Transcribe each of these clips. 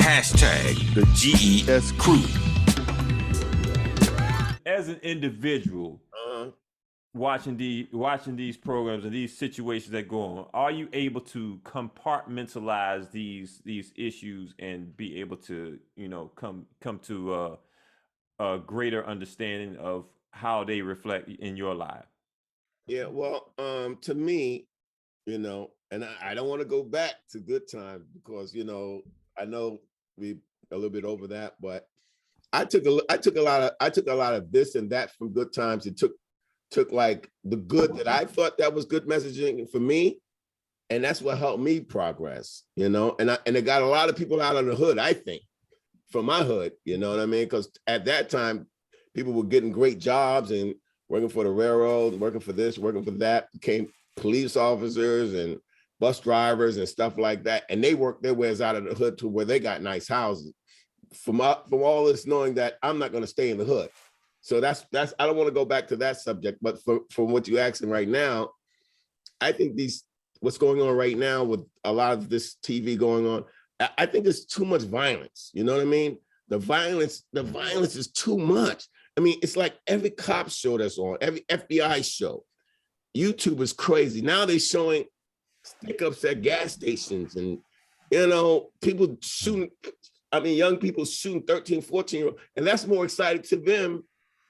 Hashtag the GES crew. As an individual, watching these programs and these situations that go on, are you able to compartmentalize these issues and be able to, come to a greater understanding of how they reflect in your life? Yeah, well, to me, and I don't want to go back to good times because I know we a little bit over that, but I took a lot of this and that from good times. It took like the good that I thought that was good messaging for me, and that's what helped me progress. And it got a lot of people out of the hood, I think, from my hood. You know what I mean? Because at that time, people were getting great jobs and working for the railroad, working for this, working for that, became police officers and bus drivers and stuff like that. And they worked their ways out of the hood to where they got nice houses. From all this knowing that I'm not going to stay in the hood. So that's I don't want to go back to that subject, but from what you're asking right now, I think what's going on right now with a lot of this TV going on, I think there's too much violence. You know what I mean? The violence is too much. I mean, it's like every cop show that's on, every FBI show. YouTube is crazy. Now they're showing stick-ups at gas stations and, people shooting, young people shooting 13, 14-year-olds, and that's more exciting to them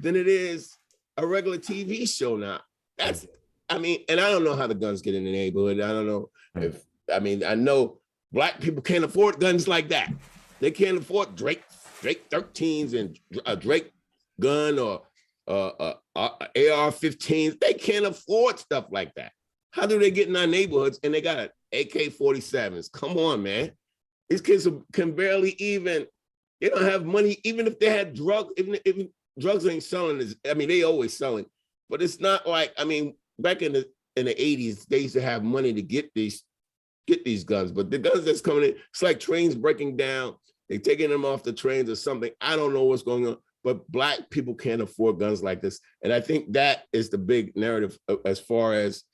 than it is a regular TV show now. And I don't know how the guns get in the neighborhood. I don't know I know Black people can't afford guns like that. They can't afford Drake 13s and a Drake gun or AR-15s. They can't afford stuff like that. How do they get in our neighborhoods and they got AK-47s? Come on, man. These kids can barely they don't have money, even if they had drugs, even drugs ain't selling. They always selling, but it's not like, back in the 80s, they used to have money to get these guns, but the guns that's coming in, it's like trains breaking down. They're taking them off the trains or something. I don't know what's going on, but Black people can't afford guns like this. And I think that is the big narrative as far as,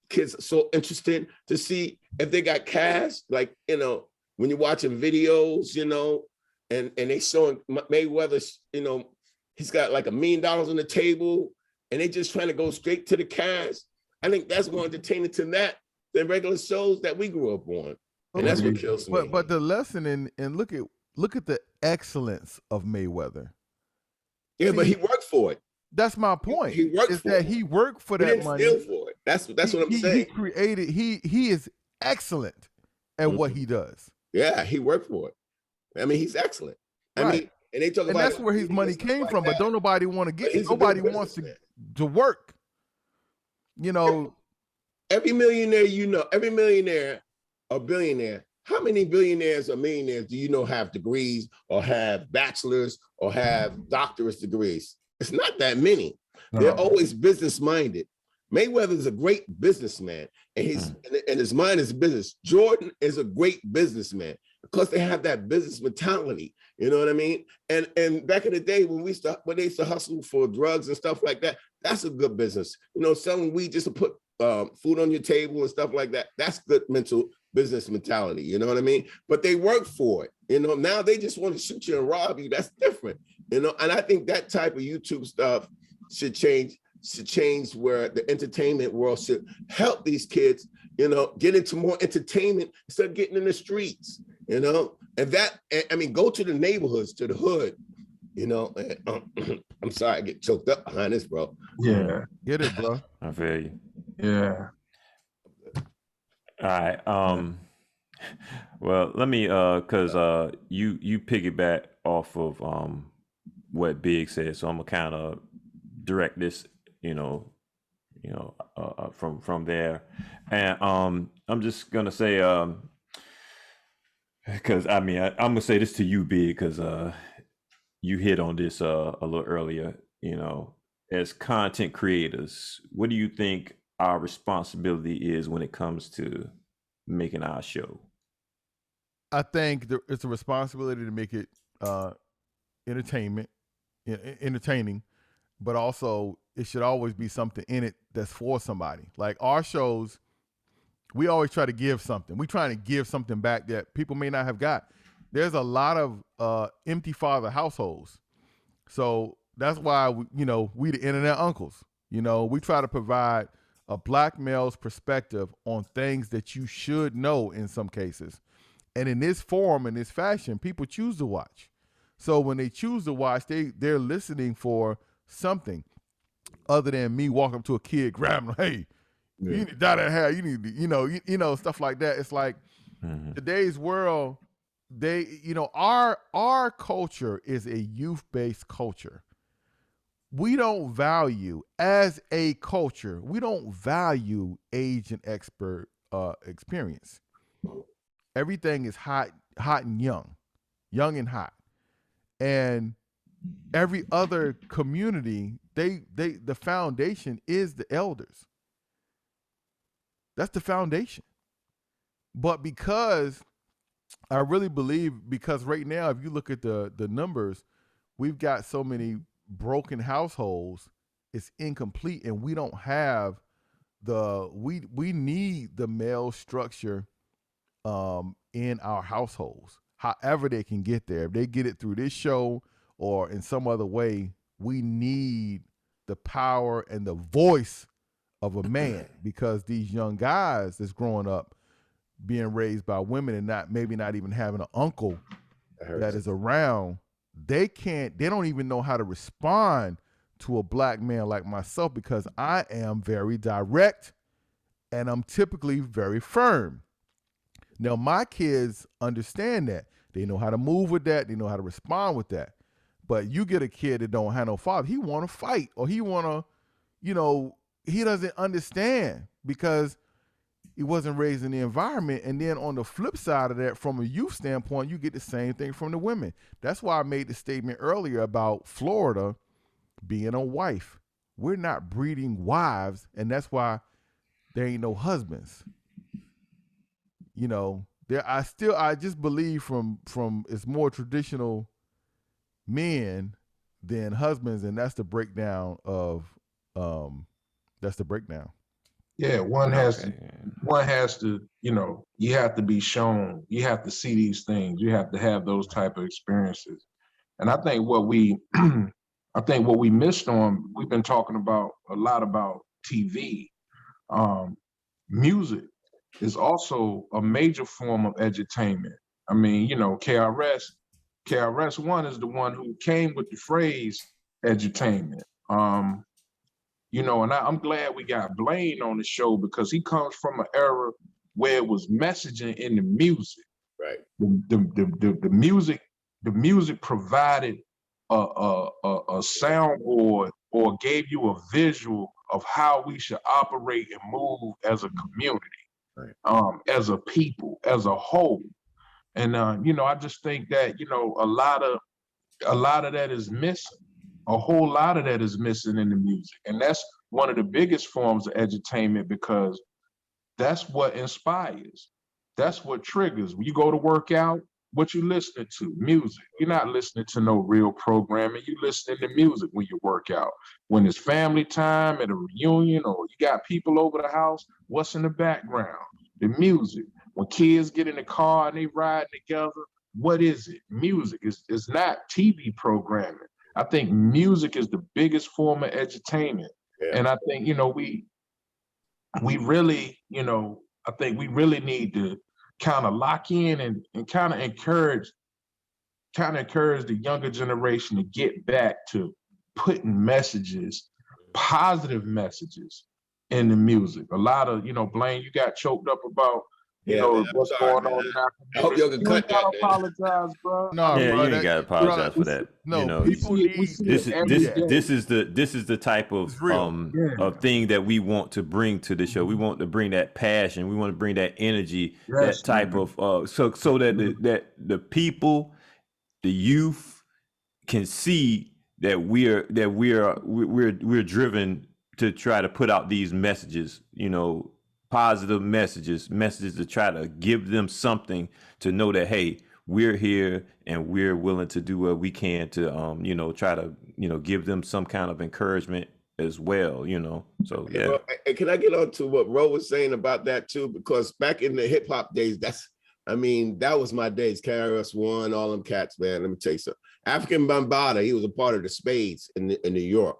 kids are so interested to see if they got cash, like, when you're watching videos, and they showing Mayweather, he's got like $1 million on the table and they just trying to go straight to the cash. I think that's more entertaining to that than regular shows that we grew up on. And that's what kills me. But the lesson and look at the excellence of Mayweather. Yeah, see, but he worked for it. That's my point. He worked for it. He worked for that money. He didn't steal for it. That's what I'm saying. He created. He is excellent at what he does. Yeah, he worked for it. He's excellent. Right. And they talk about that's where his money came from. But don't nobody want to get. Nobody wants to work. Every millionaire, every millionaire or billionaire. How many billionaires or millionaires do you know have degrees or have bachelors or have doctorate degrees? It's not that many. They're always business minded. Mayweather is a great businessman, and his mind is business. Jordan is a great businessman because they have that business mentality. You know what I mean? And back in the day when they used to hustle for drugs and stuff like that, that's a good business. Selling weed just to put food on your table and stuff like that. That's good business mentality. You know what I mean? But they work for it. Now they just want to shoot you and rob you. That's different. And I think that type of YouTube stuff should change where the entertainment world should help these kids, get into more entertainment instead of getting in the streets, and that, go to the neighborhoods, to the hood, I'm sorry, I get choked up behind this, bro. Yeah. Get it, bro. I feel you. Yeah. All right. Well, let me, cause you piggyback off of what Big said, so I'm gonna kind of direct this, from there, and I'm just gonna say, because I'm gonna say this to you, Big, because you hit on this a little earlier. As content creators, what do you think our responsibility is when it comes to making our show? I think it's a responsibility to make it entertaining, but also it should always be something in it that's for somebody. Like our shows, we always try to give something. We trying to give something back that people may not have got. there's a lot of empty father households. So that's why we the internet uncles. We try to provide a black male's perspective on things that you should know in some cases. And in this form, in this fashion, people choose to watch. So when they choose to watch, they're listening for something other than me walking up to a kid, grabbing them, hey, you need to dye that hair, you need to, stuff like that. It's like today's world, our culture is a youth-based culture. We don't value, as a culture, we don't value age and expert experience. Everything is hot and young and hot. And every other community, the foundation is the elders. That's the foundation. But because I really believe, because right now, if you look at the numbers, we've got so many broken households, it's incomplete, and we don't have we need the male structure in our households. However they can get there. If they get it through this show or in some other way, we need the power and the voice of a man, because these young guys that's growing up being raised by women and maybe not even having an uncle that is around, they don't even know how to respond to a black man like myself, because I am very direct and I'm typically very firm. Now, my kids understand that. They know how to move with that. They know how to respond with that. But you get a kid that don't have no father, he want to fight, or he want to, he doesn't understand because he wasn't raised in the environment. And then on the flip side of that, from a youth standpoint, you get the same thing from the women. That's why I made the statement earlier about Florida being a wife. We're not breeding wives, and that's why there ain't no husbands. I just believe from it's more traditional men than husbands, and that's the breakdown of Yeah, one has to, you have to be shown, you have to see these things, you have to have those type of experiences. And I think what we missed on, we've been talking about a lot about TV. Music is also a major form of edutainment. I mean, KRS-One is the one who came with the phrase edutainment. And I'm glad we got Blaine on the show, because he comes from an era where it was messaging in the music. Right. The music provided a soundboard or gave you a visual of how we should operate and move as a community, right. As a people, as a whole. And I just think that a lot of that is missing. A whole lot of that is missing in the music. And that's one of the biggest forms of edutainment, because that's what inspires. That's what triggers. When you go to work out, what you listening to? Music. You're not listening to no real programming. You listening to music when you work out. When it's family time at a reunion, or you got people over the house, what's in the background? The music. When kids get in the car and they ride together, what is it? Music. It's not TV programming. I think music is the biggest form of edutainment. Yeah. And I think, we really, I think we really need to kind of lock in and kind of encourage the younger generation to get back to putting messages, positive messages in the music. A lot of, Blaine, you got choked up about what's going on now. I hope y'all can cut that. Apologize, bro. No, you ain't gotta apologize for that. People need this is the type of thing that we want to bring to the show. We want to bring that passion. We want to bring that energy, that type of so that the people, the youth, can see that we're driven to try to put out these messages. Positive messages to try to give them something to know that, hey, we're here and we're willing to do what we can to, try to, give them some kind of encouragement as well, So, yeah. And can I get on to what Ro was saying about that too? Because back in the hip hop days, that's I mean, that was my days. KRS-One, all them cats, man. Let me tell you something. African Bambaataa, he was a part of the Spades in New York.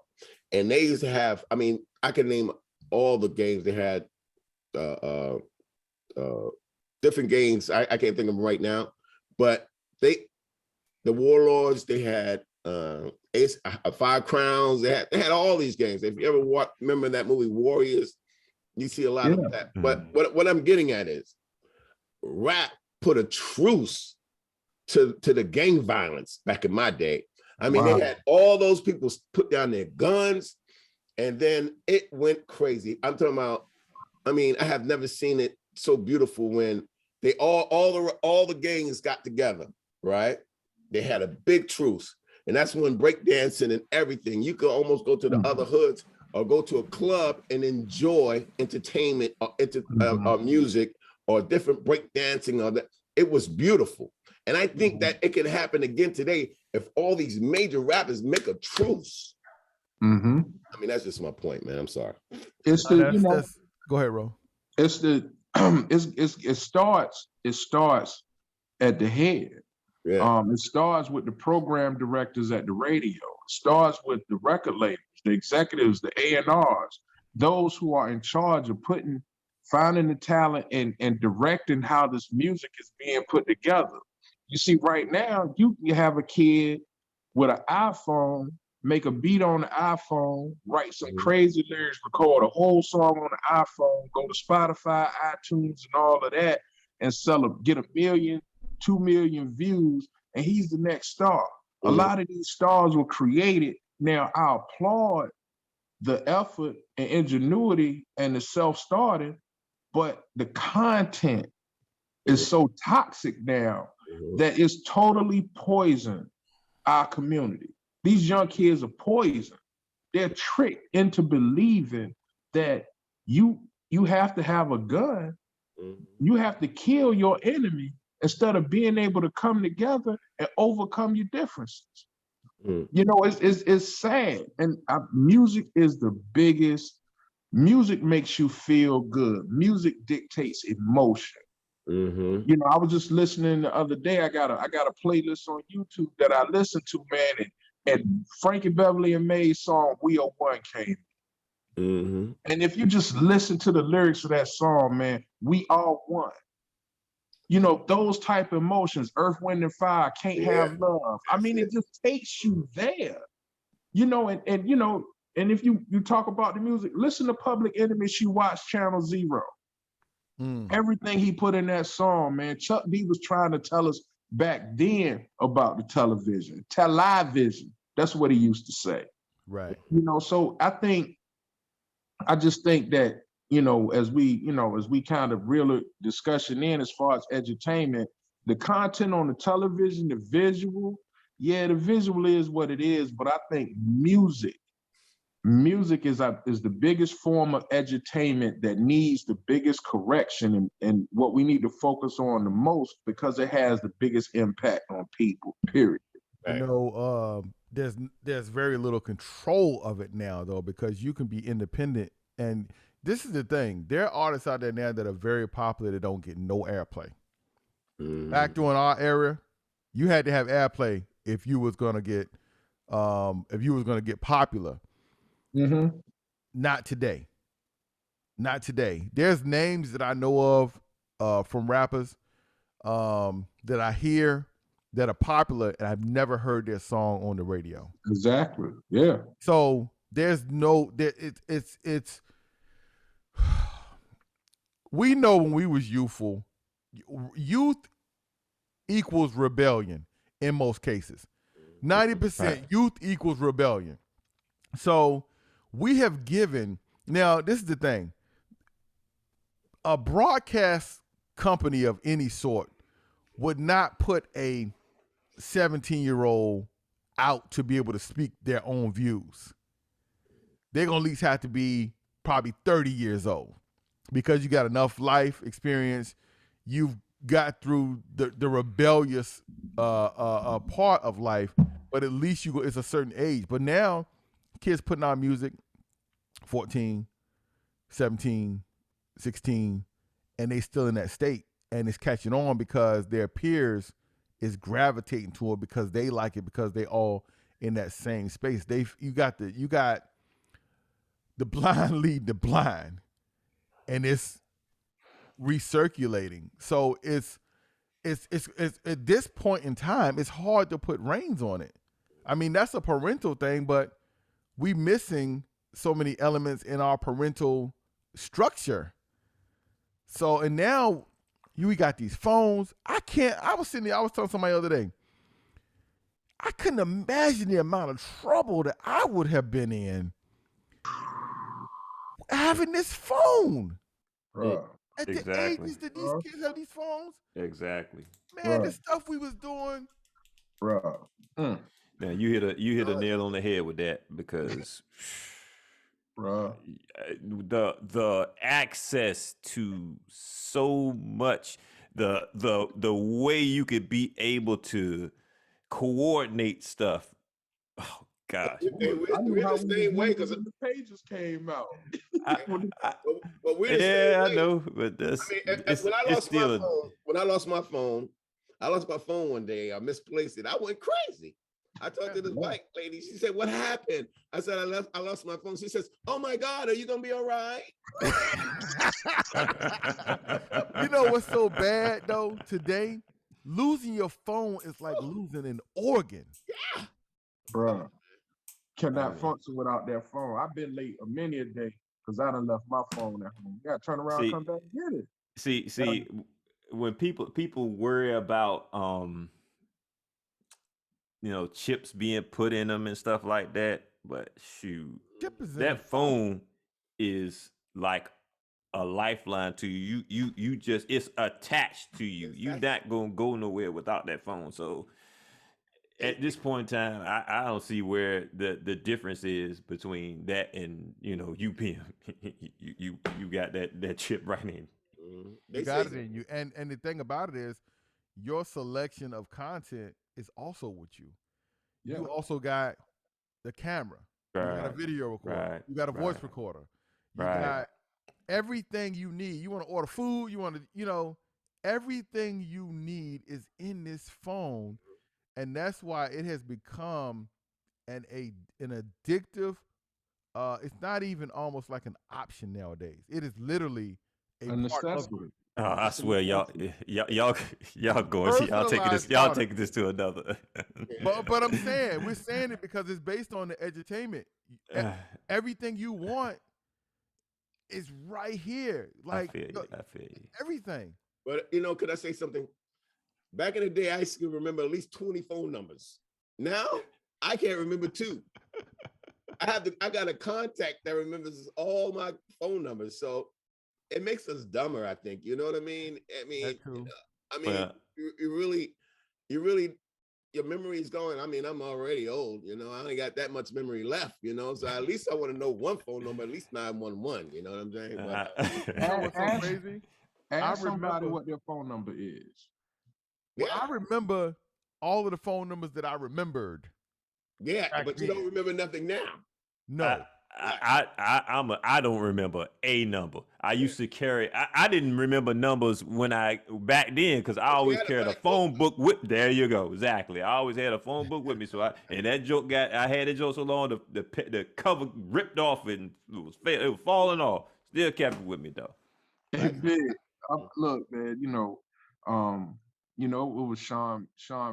And they used to have, I mean, I can name all the games they had, different games. I can't think of them right now, but the Warlords, they had Five Crowns, they had all these games. If you ever remember that movie Warriors, you see a lot of that. But what I'm getting at is rap put a truce to the gang violence back in my day. I mean, they had all those people put down their guns, and then it went crazy. I'm talking about, I mean, I have never seen it so beautiful when they all the gangs got together, right? They had a big truce. And that's when breakdancing and everything, you could almost go to the other hoods or go to a club and enjoy entertainment or music or different breakdancing or that. It was beautiful. And I think that it can happen again today if all these major rappers make a truce. I mean, that's just my point, man. I'm sorry. It's the, go ahead, Ro. It's the, it starts at the head. Yeah. It starts with the program directors at the radio. It starts with the record labels, the executives, the A&Rs, those who are in charge of finding the talent and directing how this music is being put together. You see, right now, you have a kid with an iPhone, make a beat on the iPhone, write some crazy lyrics, record a whole song on the iPhone, go to Spotify, iTunes, and all of that, and get 1 million, 2 million views, and he's the next star. A lot of these stars were created. Now, I applaud the effort and ingenuity and the self-starting, but the content is so toxic now that it's totally poisoned our community. These young kids are poisoned. They're tricked into believing that you have to have a gun, you have to kill your enemy instead of being able to come together and overcome your differences. You know, it's sad. And music is the biggest. Music makes you feel good. Music dictates emotion. You know, I was just listening the other day. I got a playlist on YouTube that I listen to, man, and Frankie Beverly and May's song "We Are One" came. And if you just listen to the lyrics of that song, man, we are one. You know, those type of emotions, Earth, Wind, and Fire, Can't Have Love. I mean, it just takes you there. You know, and you know, and if you talk about the music, listen to Public Enemy, She Watched Channel Zero. Everything he put in that song, man, Chuck D was trying to tell us back then about the television. Television. That's what he used to say. Right. You know, so I just think that, you know, as we kind of reel a discussion in as far as edutainment, the content on the television, the visual, the visual is what it is, but I think music is the biggest form of edutainment that needs the biggest correction and what we need to focus on the most because it has the biggest impact on people, period. You know, there's very little control of it now, though, because you can be independent. And this is the thing. There are artists out there now that are very popular that don't get no airplay. Back during our era, you had to have airplay if you was gonna get popular. Not today. Not today. There's names that I know of from rappers that I hear that are popular, and I've never heard their song on the radio. Exactly. Yeah. So there's no it's we know when we was youthful, youth equals rebellion in most cases. 90% youth equals rebellion. So we have given, now this is the thing, a broadcast company of any sort would not put a 17-year-old out to be able to speak their own views. They're going to at least have to be probably 30 years old because you got enough life experience. You've got through the rebellious part of life, but at least it's a certain age. But now kids putting out music 14, 17, 16, and they still in that state. and it's catching on because their peers is gravitating to it because they like it because they all in that same space. You got the blind lead the blind, and it's recirculating. So it's at this point in time, it's hard to put reins on it. I mean, that's a parental thing, but we missing so many elements in our parental structure. So, and now we got these phones. I was telling somebody the other day, I couldn't imagine the amount of trouble that I would have been in having this phone. Bruh. At the Exactly. ages that these kids have these phones, Exactly. man, the stuff we was doing. Bruh. Now you hit a nail on the head with that because Bruh. the access to so much, the way you could be able to coordinate stuff. Oh gosh. We're the same way because the pages came out. but we're the same way. I know, but that's when I lost my phone one day. I misplaced it. I went crazy. I talked to this white lady. She said, "What happened?" I said, "I lost my phone." She says, "Oh my God, are you gonna be all right?" You know what's so bad though today? Losing your phone is like losing an organ. Yeah, Bruh. Cannot function without that phone. I've been late many a day because I done left my phone at home. You gotta turn around, come back, and get it. See, when people worry about chips being put in them and stuff like that, but shoot, that phone is like a lifeline to you. You just, it's attached to you. You're not gonna go nowhere without that phone. So at this point in time, I don't see where the difference is between that and you being you got that chip right in. You got it in you, and the thing about it is, your selection of content is also with you. Yeah. You also got the camera. Right. You got a video recorder. Right. You got a voice recorder. You got everything you need. You want to order food. You want to, everything you need is in this phone. And that's why it has become an addictive, it's not even almost like an option nowadays. It is literally a part of it. Oh, I swear, y'all going, y'all taking this to another. but I'm saying, we're saying it because it's based on the edutainment. Everything you want is right here. Like, I feel you. Everything. But could I say something? Back in the day, I used to remember at least 20 phone numbers. Now I can't remember 2. I got a contact that remembers all my phone numbers. So it makes us dumber, I think. You know what I mean? You really, your memory is going. I mean, I'm already old, I only got that much memory left, so at least I want to know one phone number, at least 911, you know what I'm saying? But, what's so crazy? Ask somebody what their phone number is. Well, I remember all of the phone numbers that I remembered. Yeah, but you don't remember nothing now. No. I don't remember a number. I used to carry. I didn't remember numbers back then because I always carried a phone book with. There you go. Exactly. I always had a phone book with me. So I had that joke so long the cover ripped off and it was falling off. Still kept it with me though. It did. Look, man. It was Sean's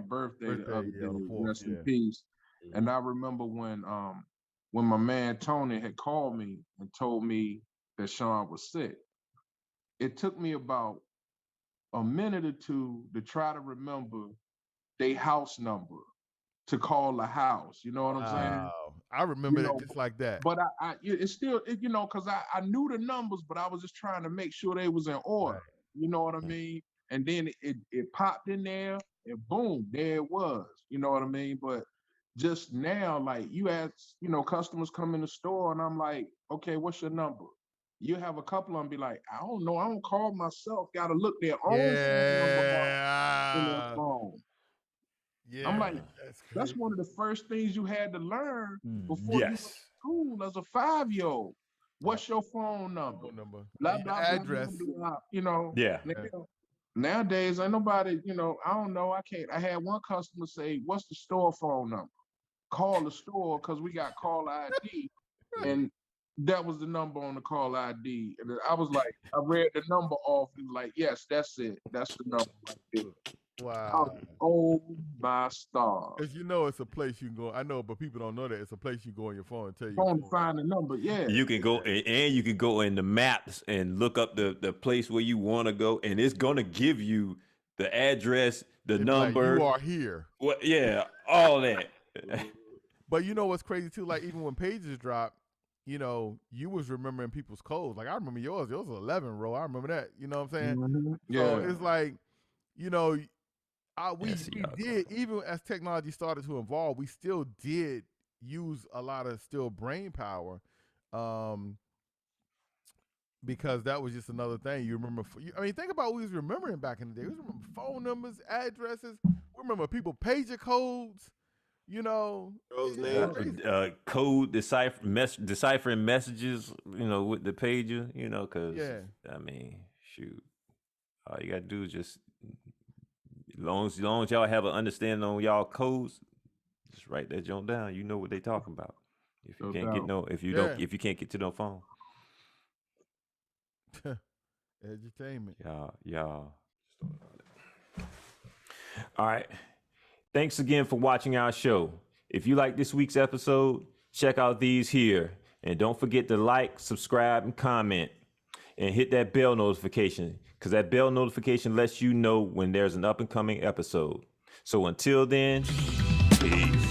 birthday the other day. Rest in peace. And I remember when my man Tony had called me and told me that Sean was sick. It took me about a minute or two to try to remember their house number to call the house. You know what I'm saying? I remember it just like that. But it's still, because I knew the numbers, but I was just trying to make sure they was in order. Right. You know what I mean? And then it popped in there and boom, there it was. You know what I mean? But just now, like you ask, customers come in the store and I'm like, okay, what's your number? You have a couple of them be like, I don't know. I don't call myself. Got to look their own number in their phone. Yeah, I'm like, that's one of the first things you had to learn before you went to school as a 5-year-old. What's your phone number? Phone number. Blah, blah, address. Blah, blah, blah, Yeah. Nowadays, ain't nobody, I don't know. I had one customer say, "What's the store phone number?" Call the store because we got call ID. And that was the number on the call ID. And I was like, I read the number off and like, yes, that's it. That's the number right there. Wow. Oh my stars. Because it's a place you can go. I know, but people don't know that it's a place you go on your phone and tell you. Phone to find the number, yeah. You can go and you can go in the maps and look up the place where you want to go, and it's gonna give you the address, the number. Like, you are here. What? Yeah, all that. But you know what's crazy too? Like even when pages drop, you was remembering people's codes. Like I remember yours. It was 11 row. I remember that. You know what I'm saying? Mm-hmm. Yeah. So it's like, we did, even as technology started to evolve, we still did use a lot of still brain power, because that was just another thing. You remember? Think about what we was remembering back in the day. We remember phone numbers, addresses. We remember people pager codes. Those names. Code deciphering messages. With the pager. Because shoot, all you gotta do is just. As long as y'all have an understanding on y'all codes, just write that junk down. You know what they talking about. If you can't get if you can't get to no phone. Edutainment. Y'all. All right. Thanks again for watching our show. If you like this week's episode, check out these here. And don't forget to like, subscribe, and comment. And hit that bell notification, because that bell notification lets you know when there's an up and coming episode. So until then, peace.